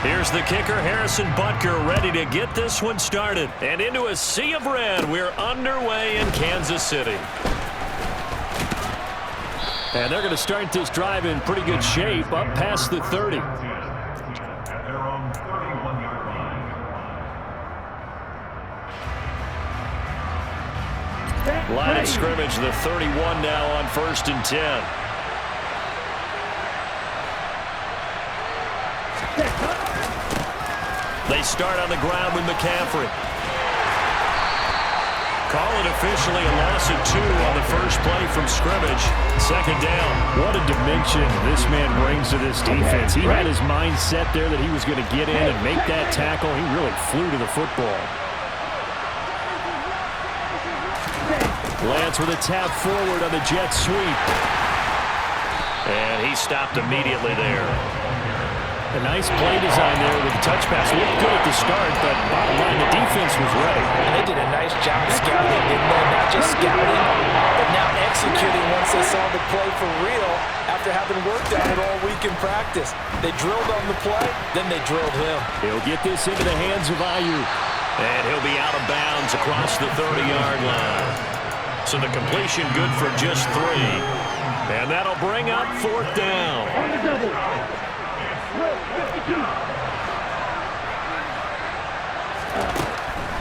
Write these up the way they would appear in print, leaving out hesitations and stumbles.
Here's the kicker, Harrison Butker, ready to get this one started. And into a sea of red, we're underway in Kansas City. And they're going to start this drive in pretty good shape, up past the 30. Line of scrimmage, the 31 now on 1st and 10. They start on the ground with McCaffrey. Call it officially a loss of 2 on the first play from scrimmage. 2nd down. What a dimension this man brings to this defense. He had his mind set there that he was going to get in and make that tackle. He really flew to the football. Lance with a tap forward on the jet sweep. And he stopped immediately there. A nice play design there with the touch pass. Looked good at the start, but bottom line, the defense was ready. And they did a nice job scouting, didn't they? Not just scouting, but now executing once they saw the play for real after having worked on it all week in practice. They drilled on the play, then they drilled him. He'll get this into the hands of Ayuk. And he'll be out of bounds across the 30-yard line. So the completion good for just 3. And that'll bring up 4th down.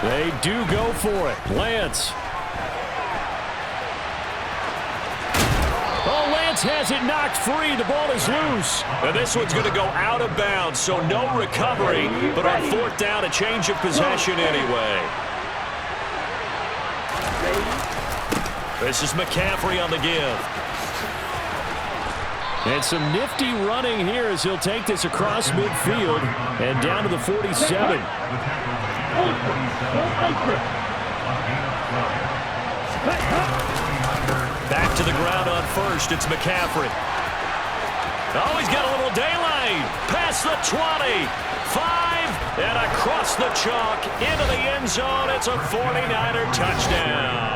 They do go for it. Lance. Oh, Lance has it knocked free. The ball is loose. And this one's going to go out of bounds, so no recovery. But on 4th down, a change of possession anyway. This is McCaffrey on the give. And some nifty running here as he'll take this across midfield and down to the 47. Back to the ground on 1st. It's McCaffrey. Oh, he's got a little daylight. Past the 20. 5. And across the chalk into the end zone. It's a 49er touchdown.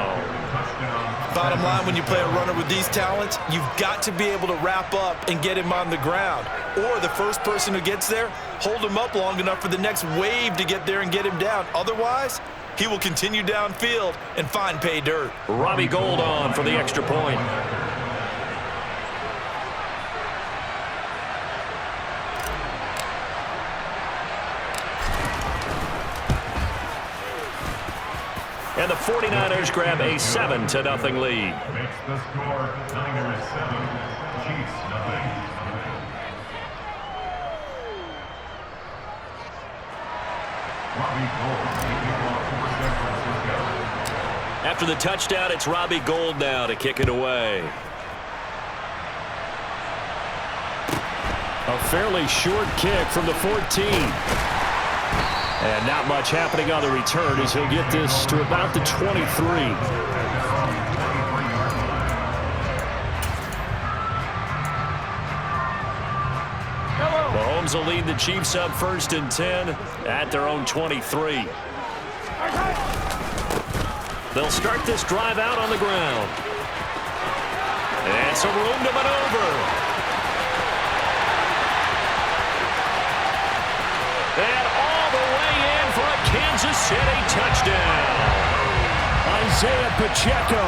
Bottom line, when you play a runner with these talents, you've got to be able to wrap up and get him on the ground. Or the first person who gets there, hold him up long enough for the next wave to get there and get him down. Otherwise, he will continue downfield and find pay dirt. Robbie Gould on for the extra point. And the 49ers grab a 7-0 lead. Makes the score Niners 7, Chiefs 0. After the touchdown, it's Robbie Gould now to kick it away. A fairly short kick from the 14. And not much happening on the return as he'll get this to about the 23. Mahomes will lead the Chiefs up 1st and 10 at their own 23. They'll start this drive out on the ground. And some room to maneuver. And all the way in for a Kansas City touchdown. Isaiah Pacheco,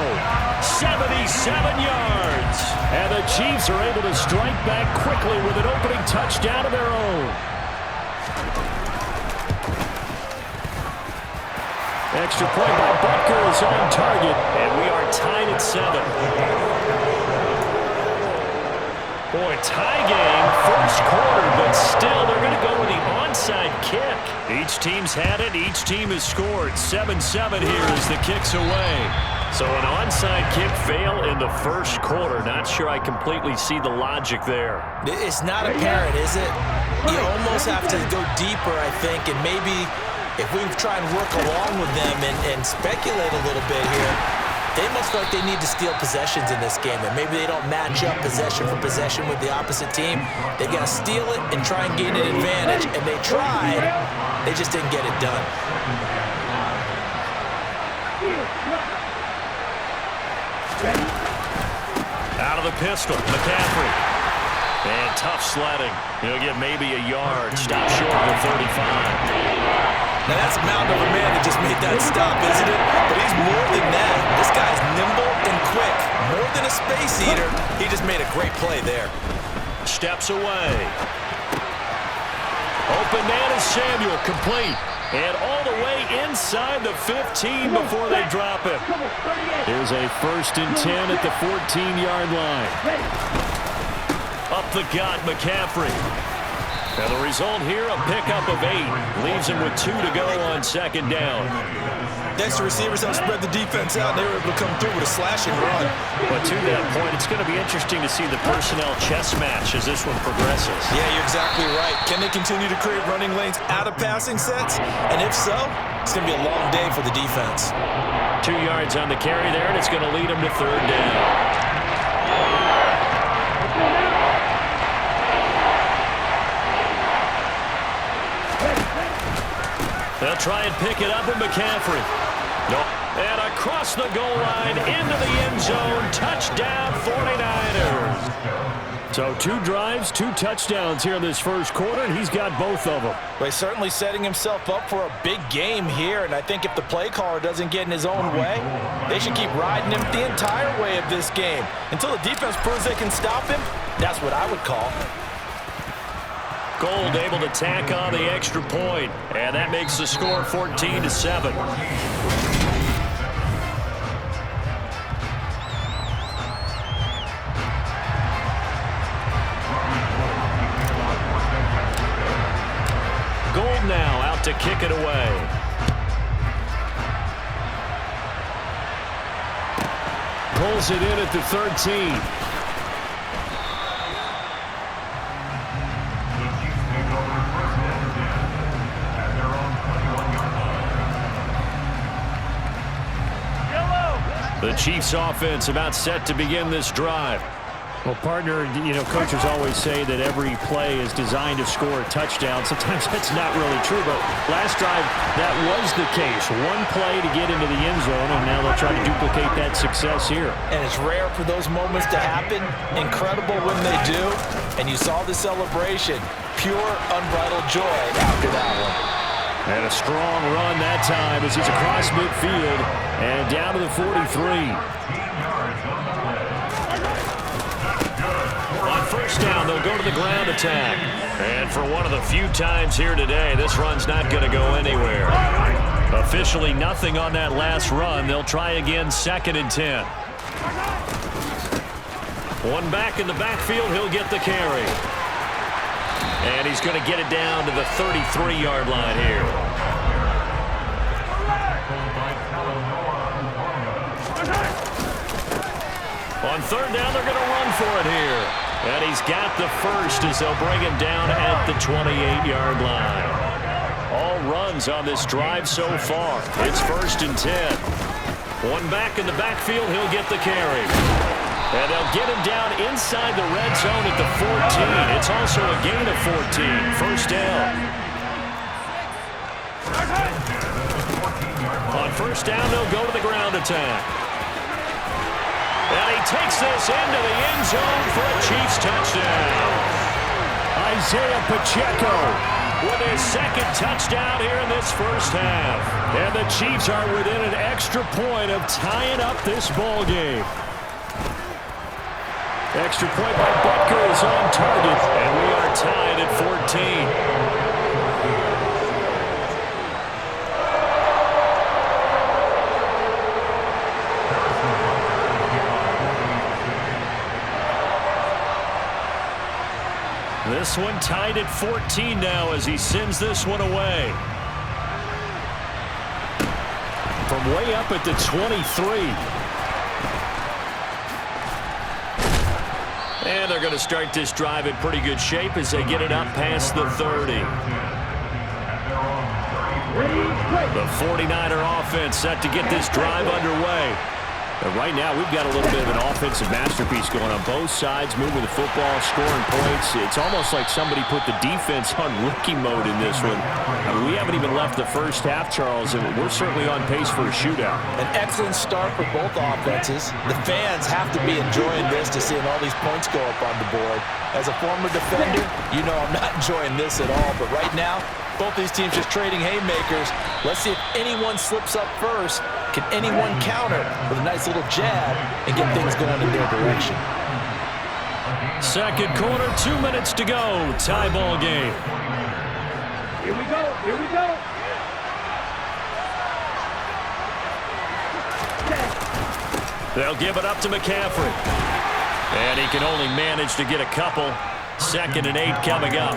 77 yards. And the Chiefs are able to strike back quickly with an opening touchdown of their own. Extra point by Butker is on target. And we are tied at 7. Boy, tie game, first quarter, but still they're going to go with the onside kick. Each team's had it. Each team has scored. 7-7 here as the kick's away. So an onside kick fail in the first quarter. Not sure I completely see the logic there. It's not apparent, is it? You almost have to go deeper, I think, and maybe if we try and work along with them and speculate a little bit here, they must feel like they need to steal possessions in this game, and maybe they don't match up possession for possession with the opposite team. They got to steal it and try and gain an advantage, and they tried. They just didn't get it done. Out of the pistol, McCaffrey. And tough sledding. He'll get maybe a yard. Stop short of the 35. Now that's a mountain of a man that just made that stop, isn't it? But he's more than that. This guy's nimble and quick. More than a space eater. He just made a great play there. Steps away. Open man is Samuel, complete. And all the way inside the 15 before they drop it. Here's a 1st and 10 at the 14-yard line. Up the gut, McCaffrey. And the result here, a pickup of 8. Leaves him with 2 to go on 2nd down. Thanks to receivers helped spread the defense out, and they were able to come through with a slashing run. But to that point, it's going to be interesting to see the personnel chess match as this one progresses. Yeah, you're exactly right. Can they continue to create running lanes out of passing sets? And if so, it's going to be a long day for the defense. 2 yards on the carry there, and it's going to lead them to 3rd down. They'll try and pick it up with McCaffrey. Nope. And across the goal line, into the end zone. Touchdown, 49ers. So 2 drives, 2 touchdowns here in this 1st quarter, and he's got both of them. Well, he's certainly setting himself up for a big game here, and I think if the play caller doesn't get in his own way, they should keep riding him the entire way of this game. Until the defense proves they can stop him, that's what I would call. Gold able to tack on the extra point, and that makes the score 14-7. Gold now out to kick it away. Pulls it in at the 13. The Chiefs offense about set to begin this drive. Well, partner, you know, coaches always say that every play is designed to score a touchdown. Sometimes that's not really true, but last drive, that was the case. 1 play to get into the end zone, and now they'll try to duplicate that success here. And it's rare for those moments to happen. Incredible when they do. And you saw the celebration. Pure, unbridled joy after that one. And a strong run that time as he's across midfield and down to the 43. On 1st down, they'll go to the ground attack. And for one of the few times here today, this run's not going to go anywhere. Officially nothing on that last run. They'll try again 2nd and 10. 1 back in the backfield. He'll get the carry. And he's going to get it down to the 33-yard line here. On 3rd down, they're going to run for it here. And he's got the 1st as they'll bring him down at the 28-yard line. All runs on this drive so far. It's 1st and 10. 1 back in the backfield. He'll get the carry. And they'll get him down inside the red zone at the 14. It's also a gain of 14. 1st down. On 1st down, they'll go to the ground attack. And he takes this into the end zone for a Chiefs touchdown. Isaiah Pacheco with his 2nd touchdown here in this 1st half. And the Chiefs are within an extra point of tying up this ball game. Extra point by Butker is on target. And we are tied at 14. This one tied at 14 now as he sends this one away. From way up at the 23. And they're going to start this drive in pretty good shape as they get it up past the 30. The 49er offense set to get this drive underway. And right now, we've got a little bit of an offensive masterpiece going on both sides, moving the football, scoring points. It's almost like somebody put the defense on rookie mode in this one. I mean, we haven't even left the first half, Charles, and we're certainly on pace for a shootout. An excellent start for both offenses. The fans have to be enjoying this to seeing all these points go up on the board. As a former defender, you know I'm not enjoying this at all, but right now, both these teams just trading haymakers. Let's see if anyone slips up first. Can anyone counter with a nice little jab and get things going in their direction? Second quarter, 2 minutes to go. Tie ball game. Here we go. Here we go. They'll give it up to McCaffrey. And he can only manage to get a couple. 2nd and 8 coming up.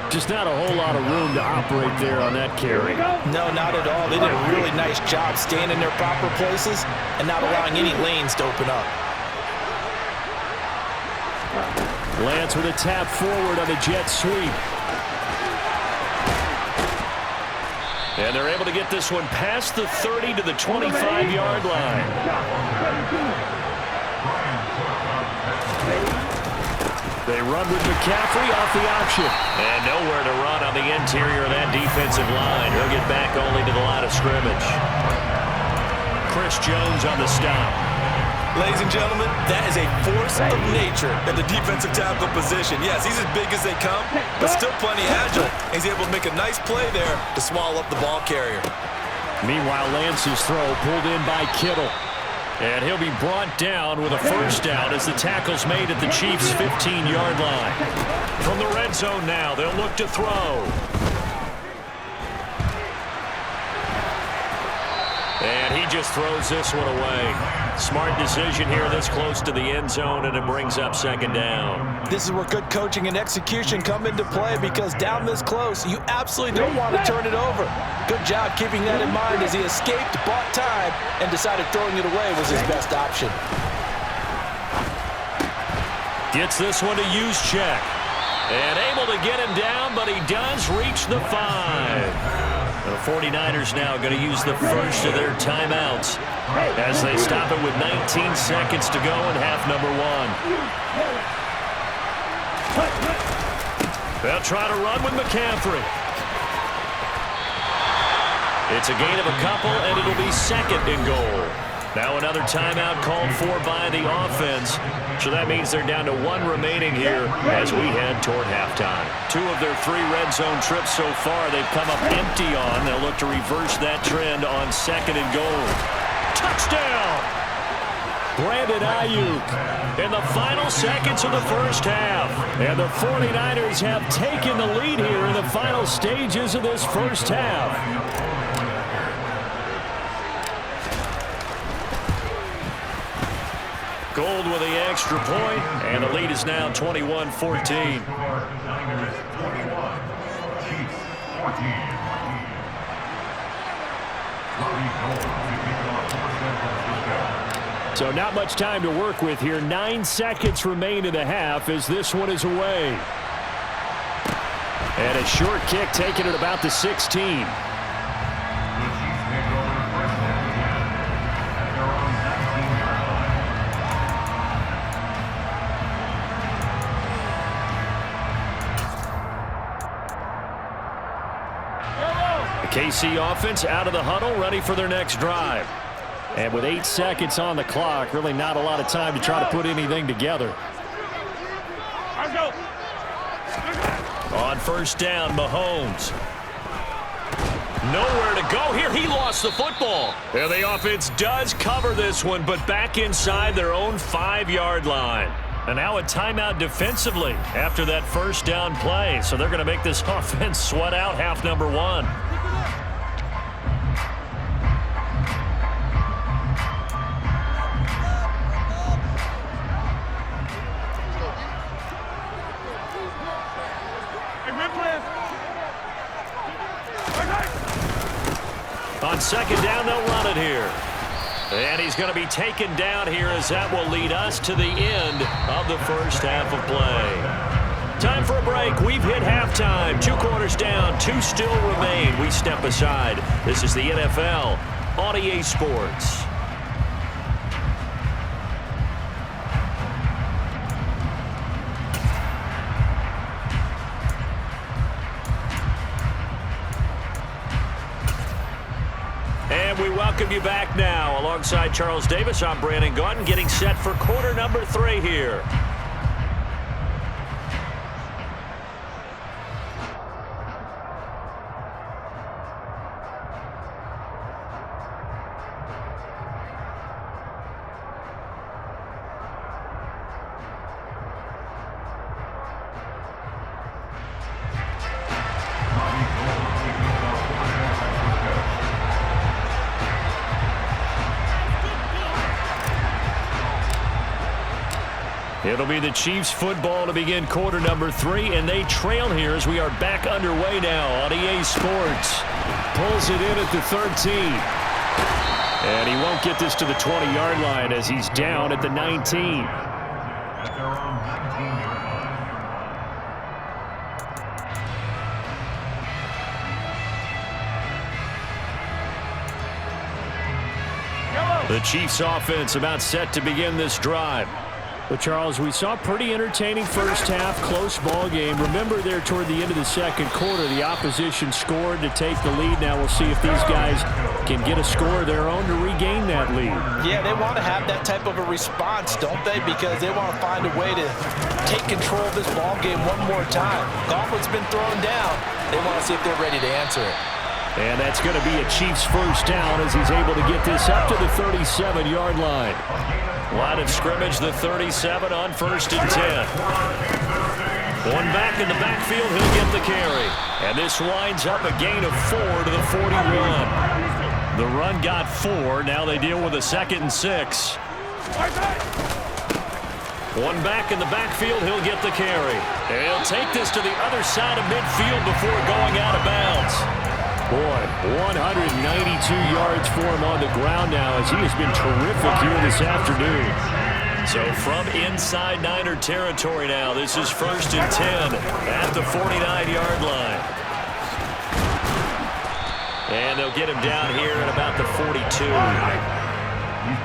Just not a whole lot of room to operate there on that carry. No, not at all. They did a really nice job staying in their proper places and not allowing any lanes to open up. Lance with a tap forward on the jet sweep. And they're able to get this one past the 30 to the 25-yard line. They run with McCaffrey off the option. And nowhere to run on the interior of that defensive line. He'll get back only to the line of scrimmage. Chris Jones on the stop. Ladies and gentlemen, that is a force of nature at the defensive tackle position. Yes, he's as big as they come, but still plenty agile. He's able to make a nice play there to swallow up the ball carrier. Meanwhile, Lance's throw pulled in by Kittle. And he'll be brought down with a first down as the tackle's made at the Chiefs' 15-yard line. From the red zone now, they'll look to throw. And he just throws this one away. Smart decision here this close to the end zone, and it brings up 2nd down. This is where good coaching and execution come into play, because down this close, you absolutely don't want to turn it over. Good job keeping that in mind as he escaped, bought time, and decided throwing it away was his best option. Gets this one to Juszczyk. And able to get him down, but he does reach the 5. The 49ers now going to use the first of their timeouts as they stop it with 19 seconds to go in half number 1. They'll try to run with McCaffrey. It's a gain of a couple, and it'll be 2nd and goal. Now another timeout called for by the offense. So that means they're down to 1 remaining here as we head toward halftime. 2 of their 3 red zone trips so far they've come up empty on. They'll look to reverse that trend on 2nd and goal. Touchdown! Brandon Ayuk In the final seconds of the first half. and the 49ers have taken the lead here in the final stages of this first half. Gold with the extra point, and the lead is now 21-14. Niners 21, Chiefs 14. So not much time to work with here. 9 seconds remain in the half as this one is away. And a short kick taken at about the 16. KC offense out of the huddle, ready for their next drive. And with 8 seconds on the clock, really not a lot of time to try to put anything together. On first down, Mahomes. Nowhere to go here. He lost the football. And the offense does cover this one, but back inside their own 5-yard line. And now a timeout defensively after that first down play. So they're going to make this offense sweat out half number 1. On second down, they'll run it here. And he's going to be taken down here as that will lead us to the end of the first half of play. Time for a break. We've hit halftime. 2 quarters down, 2 still remain. We step aside. This is the NFL on EA Sports. welcome you back now. Alongside Charles Davis, I'm Brandon Gaudin, getting set for quarter number 3 here. It'll be the Chiefs football to begin quarter number 3, and they trail here as we are back underway now on EA Sports. Pulls it in at the 13. And he won't get this to the 20-yard line as he's down at the 19. At their own 19-yard line. The Chiefs offense about set to begin this drive. But, Charles, we saw pretty entertaining first half, close ball game. Remember there toward the end of the second quarter, the opposition scored to take the lead. Now we'll see if these guys can get a score of their own to regain that lead. Yeah, they want to have that type of a response, don't they? Because they want to find a way to take control of this ball game one more time. Gauntlet's been thrown down. They want to see if they're ready to answer it. And that's going to be a Chiefs first down as he's able to get this up to the 37-yard line. Line of scrimmage, the 37 on 1st and 10. One back in the backfield, he'll get the carry. And this winds up a gain of 4 to the 41. The run got 4. Now they deal with a 2nd and 6. One back in the backfield, he'll get the carry. And he'll take this to the other side of midfield before going out of bounds. Boy, 192 yards for him on the ground now as he has been terrific here this afternoon. So from inside Niner territory now, this is 1st and 10 at the 49-yard line. And they'll get him down here at about the 42. He's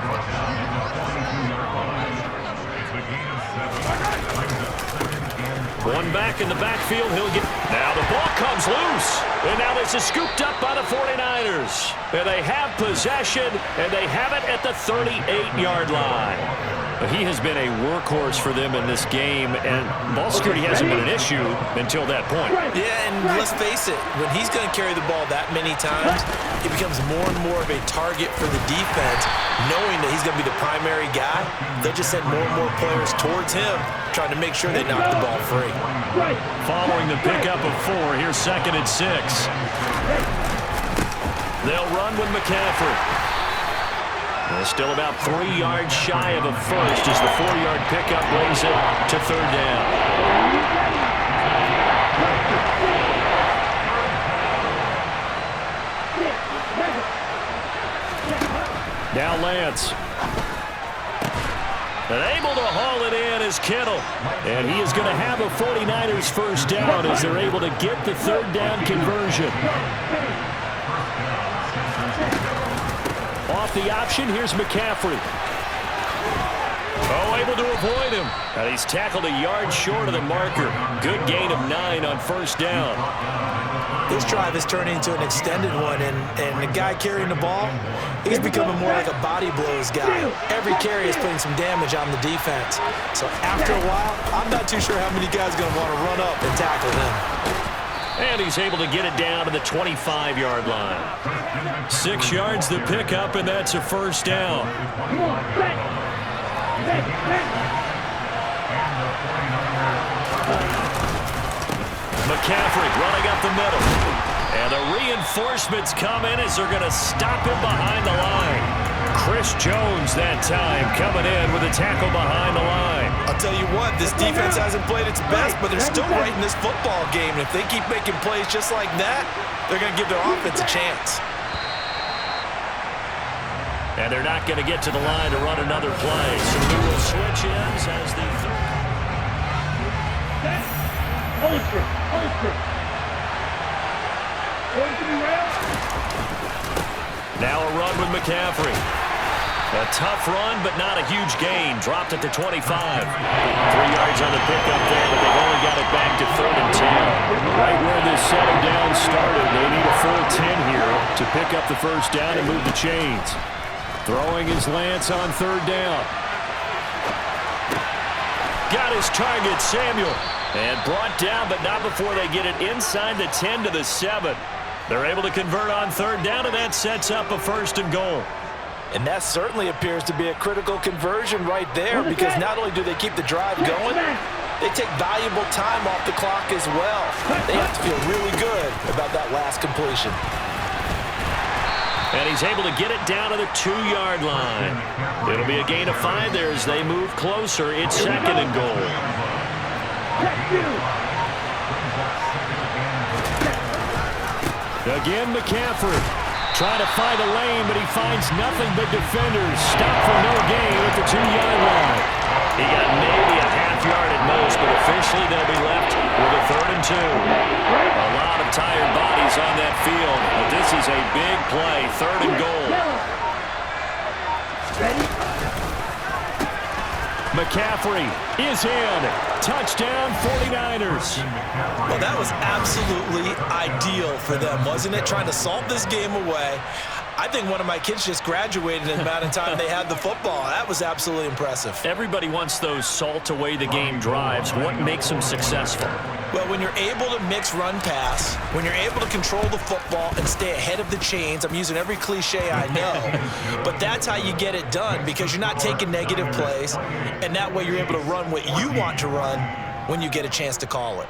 brought down at the 42-yard line. It's a gain of 7. One back in the backfield, he'll get... Now the ball comes loose. And now this is scooped up by the 49ers. And they have possession, and they have it at the 38-yard line. He has been a workhorse for them in this game, and ball security hasn't been an issue until that point. Yeah, and let's face it, when he's going to carry the ball that many times, he becomes more and more of a target for the defense, knowing that he's going to be the primary guy. They'll just send more and more players towards him, trying to make sure they knock the ball free. Following the pickup of 4, here's 2nd and 6. They'll run with McCaffrey. Still about 3 yards shy of a first as the 4-yard pickup brings it to 3rd down. Now Lance. And able to haul it in is Kittle. And he is going to have a 49ers first down as they're able to get the 3rd down conversion. Off the option, here's McCaffrey. Oh, able to avoid him. And he's tackled a yard short of the marker. Good gain of 9 on 1st down. This drive has turned into an extended one, and the guy carrying the ball, he's becoming more like a body blows guy. Every carry is putting some damage on the defense. So after a while, I'm not too sure how many guys are going to want to run up and tackle him. And he's able to get it down to the 25-yard line. 6 yards the pickup, and that's a first down. McCaffrey running up the middle. And the reinforcements come in as they're going to stop him behind the line. Chris Jones that time coming in with a tackle behind the line. I'll tell you what, this defense hasn't played its best, but they're still right in this football game. And if they keep making plays just like that, they're going to give their offense a chance. And they're not going to get to the line to run another play. So we will switch ends as the third. Now a run with McCaffrey. A tough run, but not a huge gain. Dropped at the 25. 3 yards on the pickup there, but they've only got it back to 3rd and 10. Right where this settle down started, they need a full 10 here. to pick up the first down and move the chains. Throwing his Lance on third down. Got his target, Samuel. And brought down, but not before they get it inside the 10 to the 7. They're able to convert on third down, and that sets up a 1st and goal. And that certainly appears to be a critical conversion right there, because not only do they keep the drive going, they take valuable time off the clock as well. They have to feel really good about that last completion. And he's able to get it down to the 2-yard line. It'll be a gain of 5 there as they move closer. It's 2nd and goal. Again, McCaffrey trying to find a lane, but he finds nothing but defenders. Stop for no gain at the 2-yard line. He got maybe a half yard at most, but officially they'll be left with a 3rd and 2. A lot of tired bodies on that field, but this is a big play, 3rd and goal. McCaffrey is in. Touchdown, 49ers. Well, that was absolutely ideal for them, wasn't it? Trying to salt this game away. I think one of my kids just graduated in the amount of time they had the football. That was absolutely impressive. Everybody wants those salt away the game drives. What makes them successful? Well, when you're able to mix run-pass, when you're able to control the football and stay ahead of the chains, I'm using every cliche I know, but that's how you get it done, because you're not taking negative plays, and that way you're able to run what you want to run when you get a chance to call it.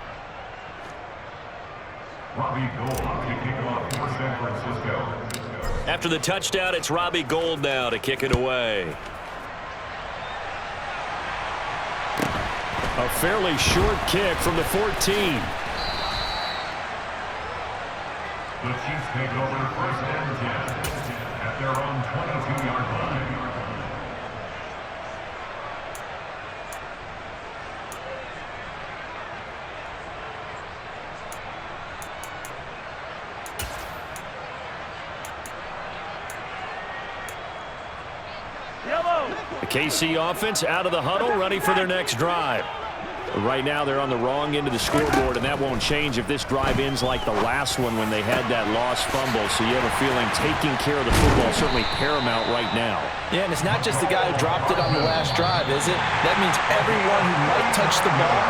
Robbie Gould to kick off for San Francisco. After the touchdown, it's Robbie Gould now to kick it away. A fairly short kick from the 14. The Chiefs take over 1st and 10 at their own 22-yard line. The KC offense out of the huddle, ready for their next drive. Right now, they're on the wrong end of the scoreboard, and that won't change if this drive ends like the last one when they had that lost fumble. So you have a feeling taking care of the football is certainly paramount right now. Yeah, and it's not just the guy who dropped it on the last drive, is it? That means everyone who might touch the ball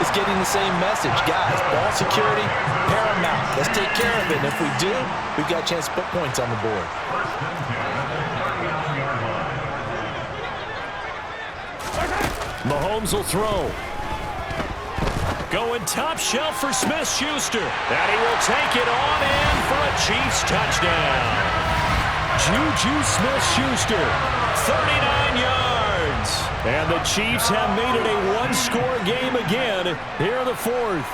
is getting the same message. Guys, ball security, paramount. Let's take care of it. And if we do, we've got a chance to put points on the board. Mahomes will throw. Going top shelf for Smith-Schuster. And he will take it on in for a Chiefs touchdown. Juju Smith-Schuster. 39 yards. And the Chiefs have made it a one-score game again here in the 4th.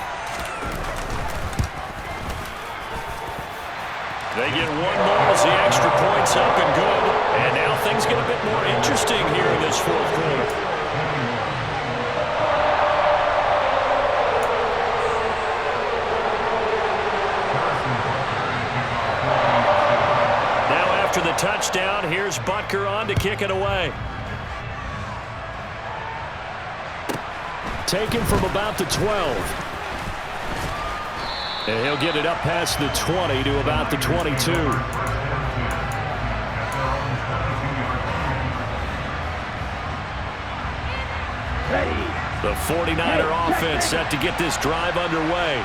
They get one more as the extra point's up and good. And now things get a bit more interesting here in this 4th quarter. After the touchdown, here's Butker on to kick it away. Taken from about the 12. And he'll get it up past the 20 to about the 22. The 49er offense set to get this drive underway.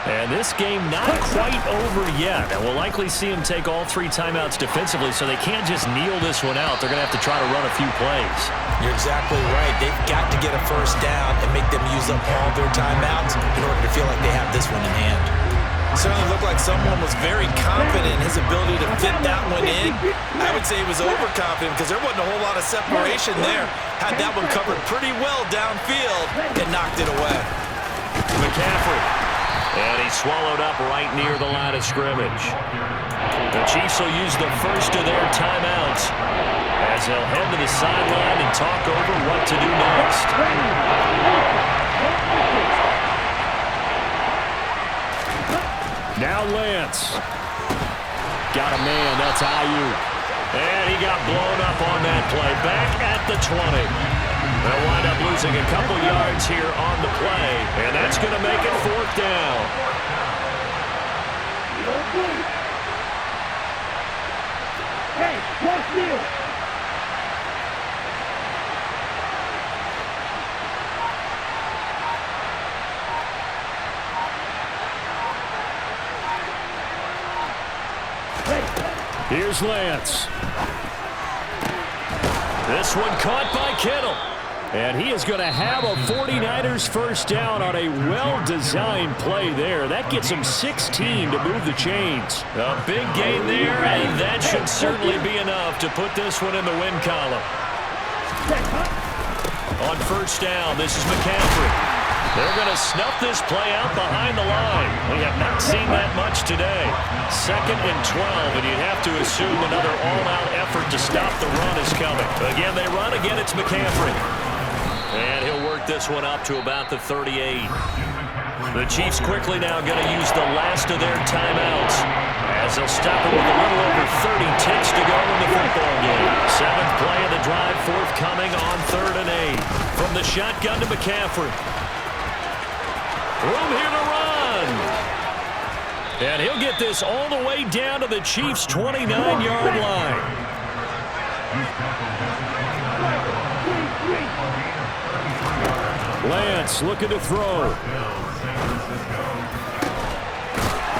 And this game not quite over yet. And we'll likely see them take all 3 timeouts defensively, so they can't just kneel this one out. They're going to have to try to run a few plays. You're exactly right. They've got to get a first down and make them use up all their timeouts in order to feel like they have this one in hand. It certainly looked like someone was very confident in his ability to fit that one in. I would say he was overconfident because there wasn't a whole lot of separation there. Had that one covered pretty well downfield and knocked it away. McCaffrey. And he's swallowed up right near the line of scrimmage. The Chiefs will use the first of their timeouts as they'll head to the sideline and talk over what to do next. Now Lance. Got a man, that's Ayuk. And he got blown up on that play. Back at the 20. They'll wind up losing a couple yards here on the play, and that's going to make it 4th down. Cross field. Here's Lance. This one caught by Kittle. And he is going to have a 49ers first down on a well-designed play there. That gets him 16 to move the chains. A big gain there, and that should certainly be enough to put this one in the win column. On first down, this is McCaffrey. They're going to snuff this play out behind the line. We have not seen that much today. 2nd and 12, and you'd have to assume another all-out effort to stop the run is coming. Again, they run. Again, it's McCaffrey. And he'll work this one up to about the 38. The Chiefs quickly now going to use the last of their timeouts as they'll stop it with a little over 30 ticks to go in the football game. 7th play of the drive forthcoming on 3rd and 8. From the shotgun to McCaffrey. Room here to run. And he'll get this all the way down to the Chiefs' 29-yard line. Lance looking to throw.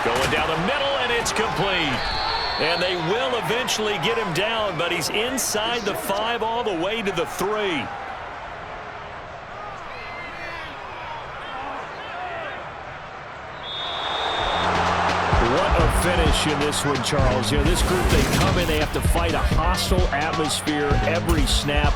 Going down the middle, and it's complete. And they will eventually get him down, but he's inside the 5 all the way to the 3. Finish in this one, Charles. You know, this group, they come in, they have to fight a hostile atmosphere every snap.